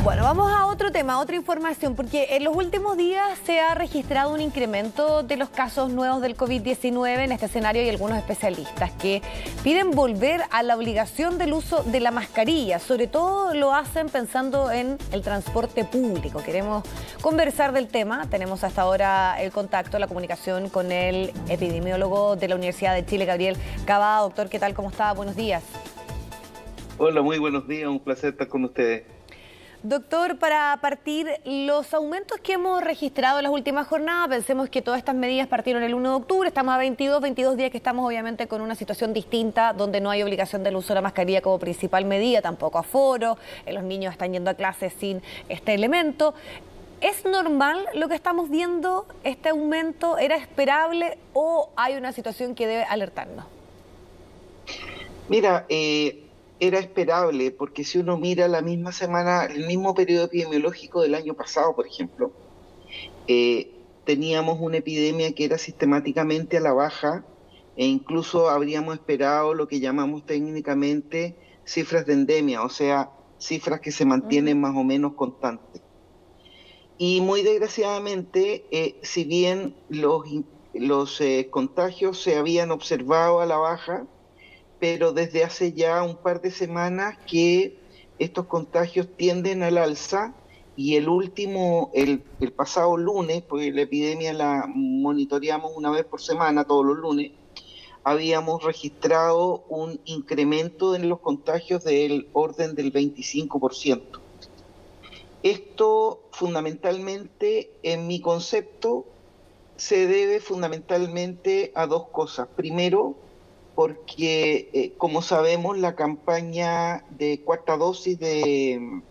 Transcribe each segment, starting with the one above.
Bueno, vamos a otro tema, otra información, porque en los últimos días se ha registrado un incremento de los casos nuevos del COVID-19 en este escenario. Hay algunos especialistas que piden volver a la obligación del uso de la mascarilla. Sobre todo lo hacen pensando en el transporte público. Queremos conversar del tema. Tenemos hasta ahora el contacto, la comunicación con el epidemiólogo de la Universidad de Chile, Gabriel Cavada. Doctor, ¿qué tal? ¿Cómo está? Buenos días. Hola, muy buenos días. Un placer estar con ustedes. Doctor, para partir, los aumentos que hemos registrado en las últimas jornadas, pensemos que todas estas medidas partieron el 1 de octubre, estamos a 22 días que estamos obviamente con una situación distinta, donde no hay obligación del uso de la mascarilla como principal medida, tampoco aforo, los niños están yendo a clases sin este elemento. ¿Es normal lo que estamos viendo, este aumento? ¿Era esperable o hay una situación que debe alertarnos? Mira, era esperable porque si uno mira la misma semana, el mismo periodo epidemiológico del año pasado, por ejemplo, teníamos una epidemia que era sistemáticamente a la baja e incluso habríamos esperado lo que llamamos técnicamente cifras de endemia, o sea, cifras que se mantienen más o menos constantes. Y muy desgraciadamente, si bien los contagios se habían observado a la baja, pero desde hace ya un par de semanas que estos contagios tienden al alza y el pasado lunes, porque la epidemia la monitoreamos una vez por semana, todos los lunes, habíamos registrado un incremento en los contagios del orden del 25%. Esto fundamentalmente, en mi concepto, se debe fundamentalmente a dos cosas. Primero, porque, como sabemos, la campaña de cuarta dosis de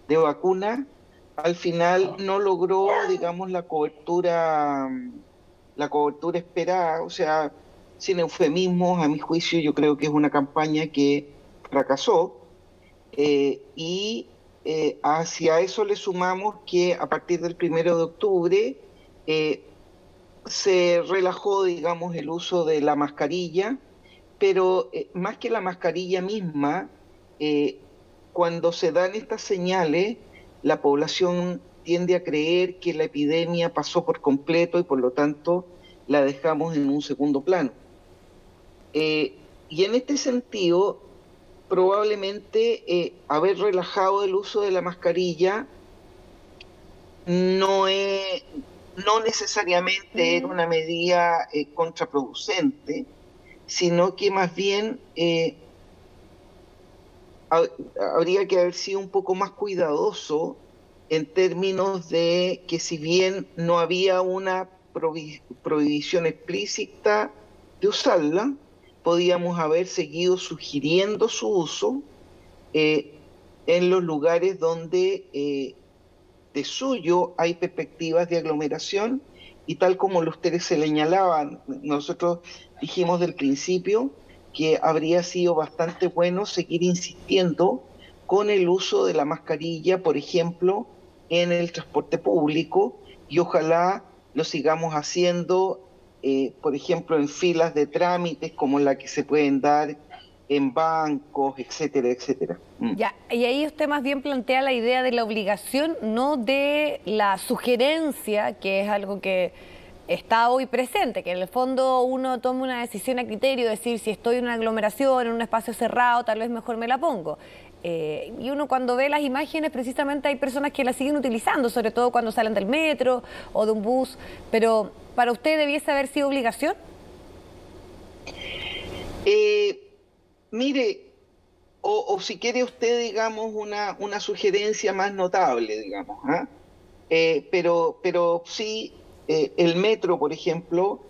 vacuna al final no logró, digamos, la cobertura esperada. O sea, sin eufemismos, a mi juicio, yo creo que es una campaña que fracasó. Hacia eso le sumamos que a partir del 1 de octubre se relajó, digamos, el uso de la mascarilla, pero más que la mascarilla misma, cuando se dan estas señales, la población tiende a creer que la epidemia pasó por completo y por lo tanto la dejamos en un segundo plano. Y en este sentido, probablemente haber relajado el uso de la mascarilla no necesariamente era una medida contraproducente, sino que más bien habría que haber sido un poco más cuidadoso en términos de que si bien no había una prohibición explícita de usarla, podíamos haber seguido sugiriendo su uso en los lugares donde de suyo hay perspectivas de aglomeración y tal como ustedes se señalaban, nosotros dijimos del principio que habría sido bastante bueno seguir insistiendo con el uso de la mascarilla, por ejemplo, en el transporte público y ojalá lo sigamos haciendo, por ejemplo, en filas de trámites como la que se pueden dar en bancos, etcétera, etcétera. Ya, y ahí usted más bien plantea la idea de la obligación, no de la sugerencia, que es algo que está hoy presente, que en el fondo uno toma una decisión a criterio, decir si estoy en una aglomeración, en un espacio cerrado, tal vez mejor me la pongo. Y uno cuando ve las imágenes, precisamente hay personas que la siguen utilizando, sobre todo cuando salen del metro o de un bus, pero ¿para usted debiese haber sido obligación? Mire, o si quiere usted, digamos, una sugerencia más notable, digamos, ¿ah? Pero sí, el metro, por ejemplo,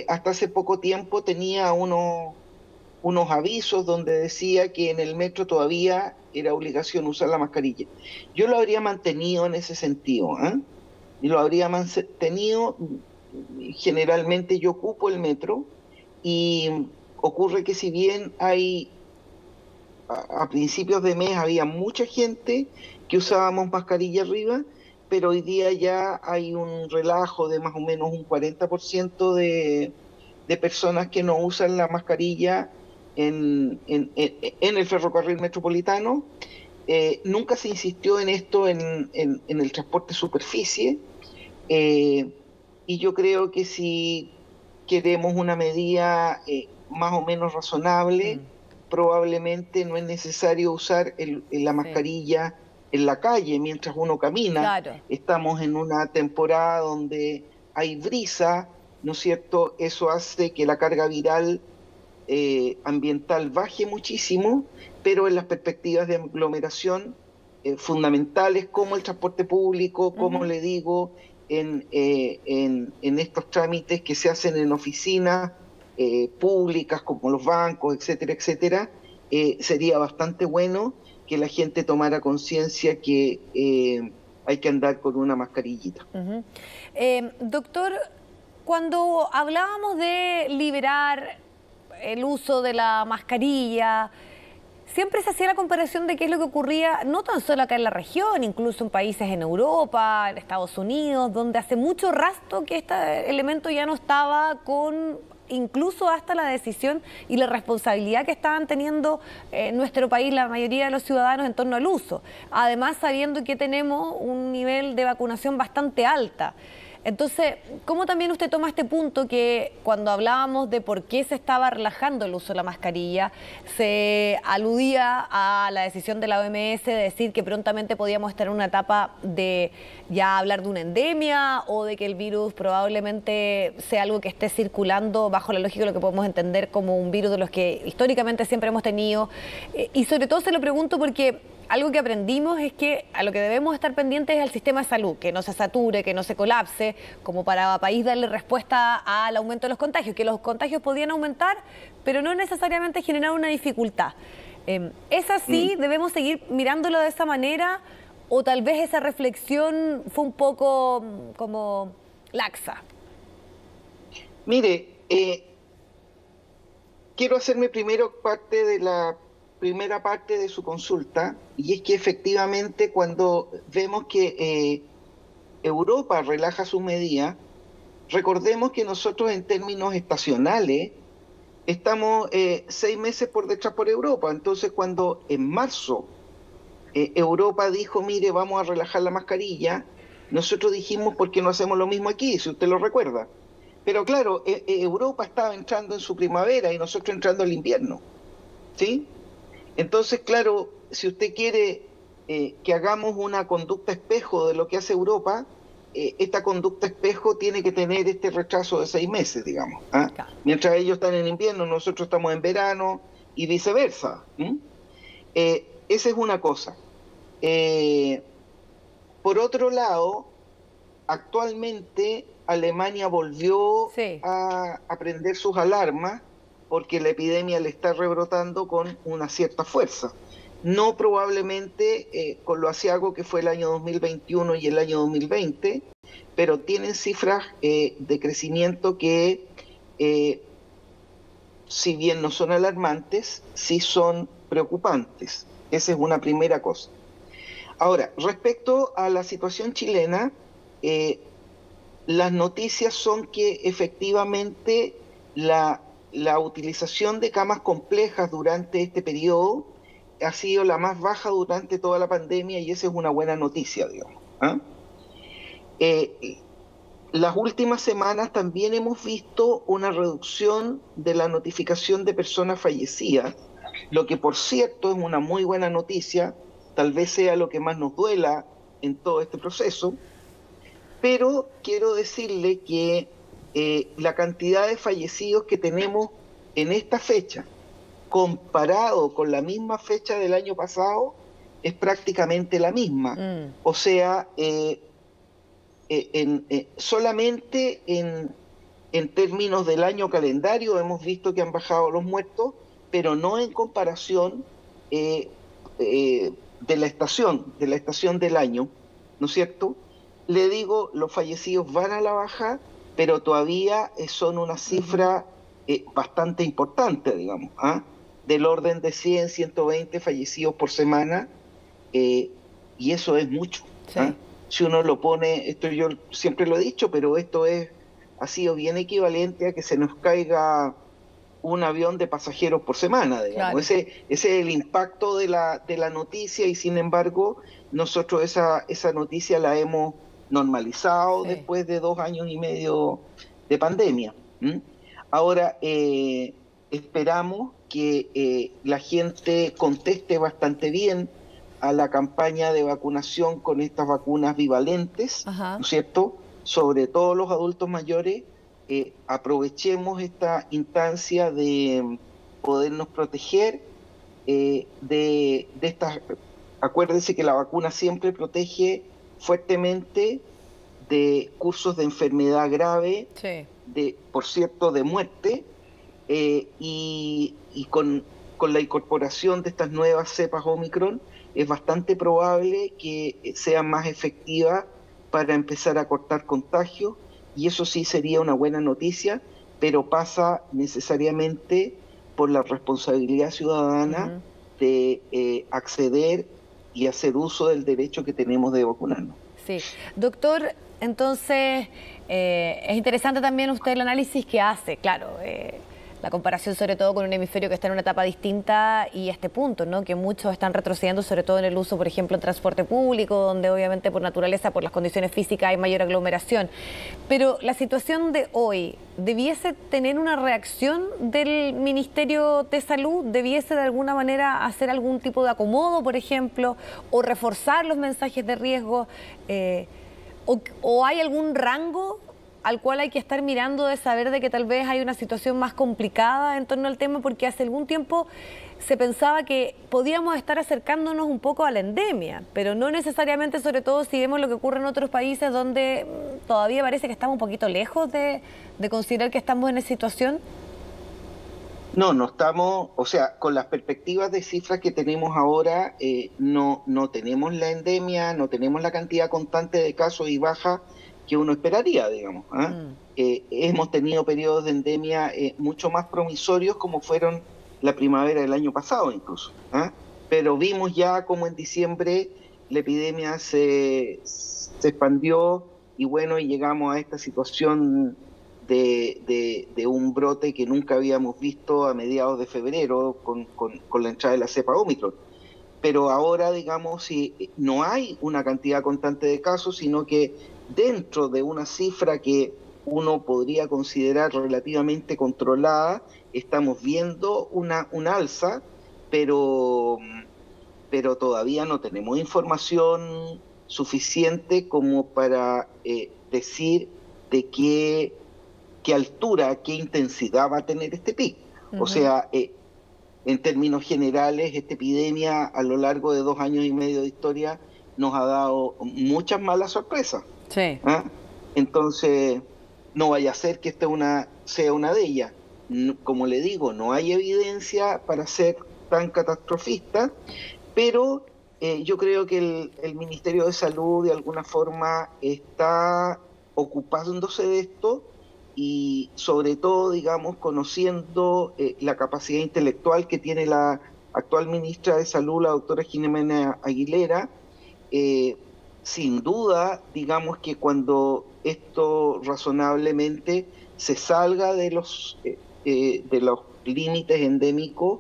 hasta hace poco tiempo tenía unos avisos donde decía que en el metro todavía era obligación usar la mascarilla. Yo lo habría mantenido en ese sentido, ¿ah? Y lo habría mantenido, generalmente yo ocupo el metro y ocurre que si bien a principios de mes había mucha gente que usábamos mascarilla arriba, pero hoy día ya hay un relajo de más o menos un 40% de personas que no usan la mascarilla en el ferrocarril metropolitano, Nunca se insistió en esto en el transporte superficie, eh, y yo creo que si queremos una medida más o menos razonable, probablemente no es necesario usar la Sí, mascarilla en la calle mientras uno camina. claro. Estamos en una temporada donde hay brisa, ¿no es cierto? Eso hace que la carga viral ambiental baje muchísimo, pero en las perspectivas de aglomeración fundamentales como el transporte público, como Ujú. le digo, en estos trámites que se hacen en oficinas públicas como los bancos, etcétera, etcétera, sería bastante bueno que la gente tomara conciencia que hay que andar con una mascarillita. Ujú. Doctor, cuando hablábamos de liberar el uso de la mascarilla, siempre se hacía la comparación de qué es lo que ocurría, no tan solo acá en la región, incluso en países en Europa, en Estados Unidos, donde hace mucho rato que este elemento ya no estaba con incluso hasta la decisión y la responsabilidad que estaban teniendo nuestro país, la mayoría de los ciudadanos en torno al uso. Además, sabiendo que tenemos un nivel de vacunación bastante alta. Entonces, ¿cómo también usted toma este punto que cuando hablábamos de por qué se estaba relajando el uso de la mascarilla, se aludía a la decisión de la OMS de decir que prontamente podíamos estar en una etapa de ya hablar de una endemia o de que el virus probablemente sea algo que esté circulando bajo la lógica de lo que podemos entender como un virus de los que históricamente siempre hemos tenido? Y sobre todo se lo pregunto porque algo que aprendimos es que a lo que debemos estar pendientes es al sistema de salud, que no se sature, que no se colapse, como para país darle respuesta al aumento de los contagios, que los contagios podían aumentar, pero no necesariamente generar una dificultad. ¿Es así? ¿Debemos seguir mirándolo de esa manera? ¿O tal vez esa reflexión fue un poco como laxa? Mire, quiero hacerme primero parte de la primera parte de su consulta, y es que efectivamente cuando vemos que Europa relaja sus medidas, recordemos que nosotros en términos estacionales estamos 6 meses por detrás por Europa. Entonces cuando en marzo Europa dijo, mire, vamos a relajar la mascarilla, nosotros dijimos, ¿por qué no hacemos lo mismo aquí? Si usted lo recuerda. Pero claro, Europa estaba entrando en su primavera y nosotros entrando al invierno, ¿sí? Entonces, claro, si usted quiere que hagamos una conducta espejo de lo que hace Europa, esta conducta espejo tiene que tener este retraso de 6 meses, digamos. ¿Ah? Claro. Mientras ellos están en invierno, nosotros estamos en verano y viceversa. Esa es una cosa. Eh, por otro lado, actualmente Alemania volvió Sí. a prender sus alarmas porque la epidemia le está rebrotando con una cierta fuerza. No probablemente con lo aciago que fue el año 2021 y el año 2020, pero tienen cifras de crecimiento que, si bien no son alarmantes, sí son preocupantes. Esa es una primera cosa. Ahora, respecto a la situación chilena, eh, las noticias son que efectivamente la utilización de camas complejas durante este periodo ha sido la más baja durante toda la pandemia, y esa es una buena noticia, digamos. ¿Ah? Eh, las últimas semanas también hemos visto una reducción de la notificación de personas fallecidas, lo que por cierto es una muy buena noticia, tal vez sea lo que más nos duela en todo este proceso, pero quiero decirle que la cantidad de fallecidos que tenemos en esta fecha, comparado con la misma fecha del año pasado, es prácticamente la misma. Mm. O sea, solamente en términos del año calendario hemos visto que han bajado los muertos, pero no en comparación eh, de la estación del año, ¿no es cierto? Le digo, los fallecidos van a la baja, pero todavía son una cifra bastante importante, digamos, ¿ah? Del orden de 100, 120 fallecidos por semana, eh, y eso es mucho. ¿Ah? Sí. Si uno lo pone, esto yo siempre lo he dicho, pero esto ha sido bien equivalente a que se nos caiga un avión de pasajeros por semana, digamos. Claro. Ese es el impacto de la noticia y sin embargo nosotros esa noticia la hemos normalizado Sí. después de 2 años y medio de pandemia. ¿M? Ahora, esperamos que la gente conteste bastante bien a la campaña de vacunación con estas vacunas bivalentes, ¿no Ajá. es cierto? Sobre todo los adultos mayores, aprovechemos esta instancia de podernos proteger de estas. Acuérdense que la vacuna siempre protege fuertemente de cursos de enfermedad grave, Sí. por cierto, de muerte, y con la incorporación de estas nuevas cepas Omicron, es bastante probable que sean más efectivas para empezar a cortar contagios, y eso sí sería una buena noticia, pero pasa necesariamente por la responsabilidad ciudadana Ujú. de acceder y hacer uso del derecho que tenemos de vacunarnos. Sí. Doctor, entonces es interesante también usted el análisis que hace, claro, la comparación sobre todo con un hemisferio que está en una etapa distinta y este punto, ¿no? Que muchos están retrocediendo, sobre todo en el uso, por ejemplo, en transporte público, donde obviamente por naturaleza, por las condiciones físicas hay mayor aglomeración. Pero la situación de hoy, ¿debiese tener una reacción del Ministerio de Salud? ¿Debiese de alguna manera hacer algún tipo de acomodo, por ejemplo, o reforzar los mensajes de riesgo? ¿O hay algún rango al cual hay que estar mirando de saber de que tal vez hay una situación más complicada en torno al tema? Porque hace algún tiempo se pensaba que podíamos estar acercándonos un poco a la endemia, pero no necesariamente, sobre todo si vemos lo que ocurre en otros países donde todavía parece que estamos un poquito lejos de considerar que estamos en esa situación. No, no estamos, o sea, con las perspectivas de cifras que tenemos ahora, no tenemos la endemia, no tenemos la cantidad constante de casos y bajas que uno esperaría, digamos. ¿Ah? Mm. Hemos tenido periodos de endemia mucho más promisorios como fueron la primavera del año pasado incluso. ¿Ah? Pero vimos ya como en diciembre la epidemia se expandió y bueno, y llegamos a esta situación de un brote que nunca habíamos visto a mediados de febrero con la entrada de la cepa Omicron. Pero ahora, digamos, si no hay una cantidad constante de casos, sino que dentro de una cifra que uno podría considerar relativamente controlada, estamos viendo una alza, pero, pero todavía no tenemos información suficiente como para decir de qué altura, qué intensidad va a tener este pic. O Ujú. sea, en términos generales, esta epidemia a lo largo de 2 años y medio de historia nos ha dado muchas malas sorpresas. Sí. ¿Ah? Entonces, no vaya a ser que esta sea una de ellas. Como le digo, no hay evidencia para ser tan catastrofista, pero yo creo que el Ministerio de Salud de alguna forma está ocupándose de esto y sobre todo, digamos, conociendo la capacidad intelectual que tiene la actual ministra de Salud, la doctora Jimena Aguilera. eh, Sin duda, digamos que cuando esto razonablemente se salga de los límites endémicos,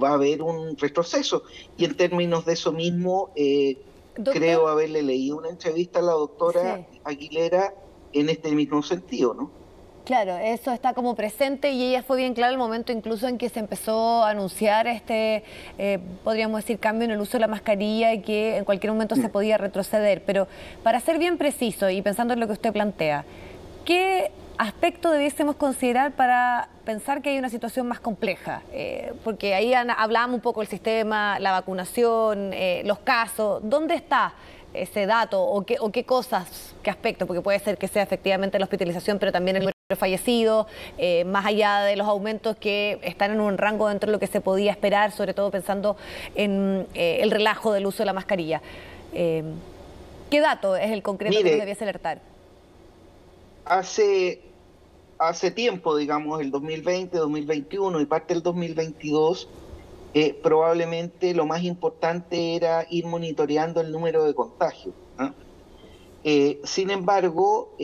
va a haber un retroceso. Y en términos de eso mismo, Doctor, creo haberle leído una entrevista a la doctora sí. Aguilera en este mismo sentido, ¿no? Claro, eso está como presente y ella fue bien clara el momento incluso en que se empezó a anunciar podríamos decir, cambio en el uso de la mascarilla y que en cualquier momento se Mm. podía retroceder. Pero para ser bien preciso y pensando en lo que usted plantea, ¿qué aspecto debiésemos considerar para pensar que hay una situación más compleja? Porque ahí hablábamos un poco del sistema, la vacunación, los casos. ¿Dónde está ese dato o qué cosas, qué aspectos? Porque puede ser que sea efectivamente la hospitalización, pero también el número de fallecidos, más allá de los aumentos que están en un rango dentro de lo que se podía esperar, sobre todo pensando en el relajo del uso de la mascarilla. ¿Qué dato es el concreto que nos Mire, debiese alertar? hace, hace tiempo, digamos, el 2020, 2021 y parte del 2022, probablemente lo más importante era ir monitoreando el número de contagios. ¿Ah? Sin embargo,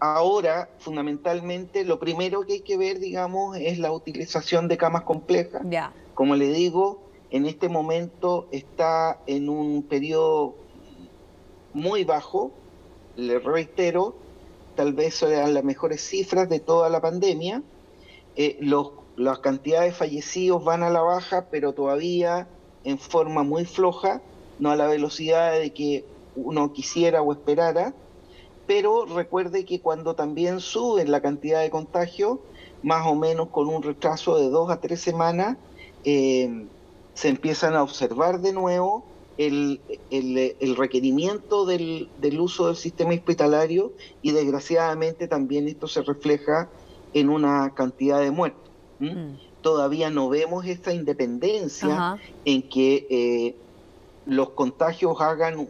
ahora, fundamentalmente, lo primero que hay que ver, digamos, es la utilización de camas complejas. Ya. Como le digo, en este momento está en un periodo muy bajo, le reitero, tal vez sean las mejores cifras de toda la pandemia. Las cantidades de fallecidos van a la baja, pero todavía en forma muy floja, no a la velocidad de que uno quisiera o esperara. Pero recuerde que cuando también sube la cantidad de contagios, más o menos con un retraso de 2 a 3 semanas, se empiezan a observar de nuevo el requerimiento del uso del sistema hospitalario, y desgraciadamente también esto se refleja en una cantidad de muertos. Todavía no vemos esta independencia. Ajá. En que los contagios hagan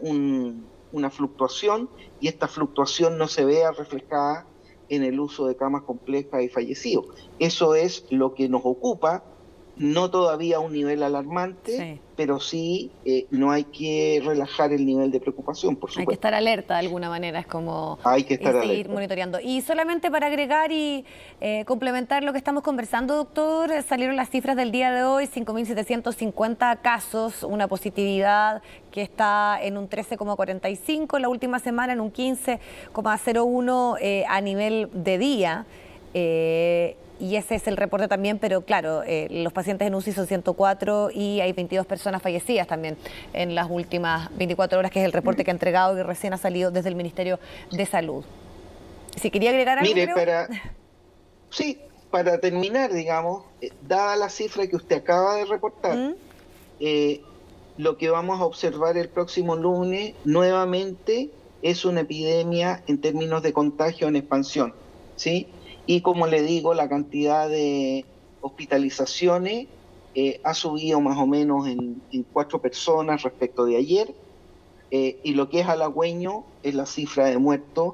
una fluctuación, y esta fluctuación no se vea reflejada en el uso de camas complejas y fallecidos. Eso es lo que nos ocupa, no todavía a un nivel alarmante, Sí. pero sí no hay que relajar el nivel de preocupación, por supuesto. Hay que estar alerta de alguna manera, es como Hay que estar seguir alerta. monitoreando. Y solamente para agregar y complementar lo que estamos conversando, doctor, salieron las cifras del día de hoy: 5.750 casos, una positividad que está en un 13,45, la última semana en un 15,01 a nivel de día. Y ese es el reporte también, pero claro, los pacientes en UCI son 104 y hay 22 personas fallecidas también en las últimas 24 horas, que es el reporte que ha entregado y recién ha salido desde el Ministerio de Salud. Si quería agregar algo, Mire, creo. para terminar, digamos, dada la cifra que usted acaba de reportar, lo que vamos a observar el próximo lunes nuevamente es una epidemia en términos de contagio en expansión, ¿sí? Y como le digo, la cantidad de hospitalizaciones ha subido más o menos en 4 personas respecto de ayer, y lo que es halagüeño es la cifra de muertos,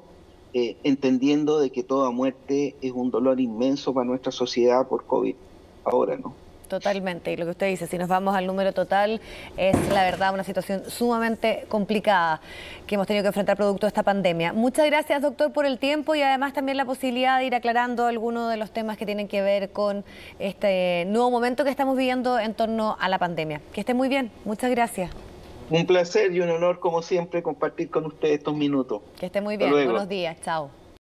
entendiendo de que toda muerte es un dolor inmenso para nuestra sociedad por COVID ahora, ¿no? Totalmente, y lo que usted dice, si nos vamos al número total, es la verdad una situación sumamente complicada que hemos tenido que enfrentar producto de esta pandemia. Muchas gracias, doctor, por el tiempo, y además también la posibilidad de ir aclarando algunos de los temas que tienen que ver con este nuevo momento que estamos viviendo en torno a la pandemia. Que esté muy bien, muchas gracias. Un placer y un honor, como siempre, compartir con ustedes estos minutos. Que esté muy Hasta bien, luego. buenos días, chao.